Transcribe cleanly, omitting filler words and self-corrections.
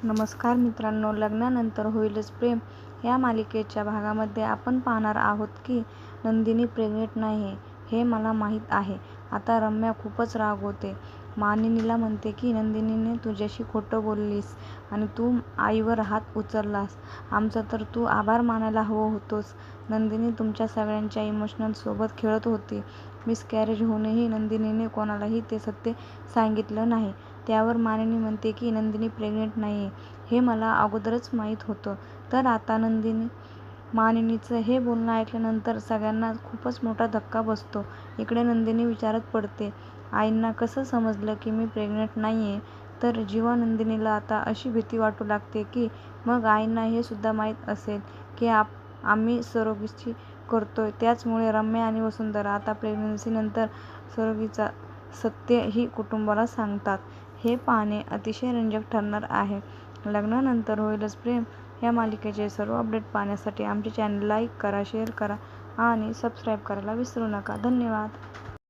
नमस्कार मित्रांनो, लग्नानंतर होईलच प्रेम या मालिकेच्या भागामध्ये आपण पाहणार आहोत की नंदिनी प्रेग्नेंट नाही हे मला माहीत आहे. आता रम्या खूपच रागवते. मानिनीला म्हणते की नंदिनीने तुझ्याशी खोटं बोललीस आणि तू आईवर हात उचललास. आमचं तर तू आभार मानायला हवं होतंस. नंदिनी तुमच्या सगळ्यांच्या इमोशनल सोबत खेळत होती. मिसकॅरेज होऊनही नंदिनीने कोणालाही ते सत्य सांगितलं नाही. त्यावर मानिनी म्हणते की नंदिनी प्रेग्नेंट नाहीये हे मला अगोदरच माहीत होतं. तर आता मानिनीचं हे बोलणं ऐकल्यानंतर सगळ्यांना खूपच मोठा धक्का बसतो. इकडे नंदिनी विचारात पडते, आईंना कसं समजलं की मी प्रेग्नेंट नाहीये? तर जेव्हा नंदिनीला आता अशी भीती वाटू लागते की मग आईंना हे सुद्धा माहीत असेल की आम्ही सरोगसी करतोय. त्याचमुळे रम्या आणि वसुंधरा आता प्रेग्नन्सीनंतर सरोगसीचं सत्य ही कुटुंबाला सांगतात. हे पाहणे अतिशय रंजक ठरणार आहे. लग्नानंतर होईलच प्रेम या मालिकेचे सर्व अपडेट पाहण्यासाठी आमचे चॅनल लाईक करा, शेअर करा आणि सबस्क्राईब करायला विसरू नका. धन्यवाद.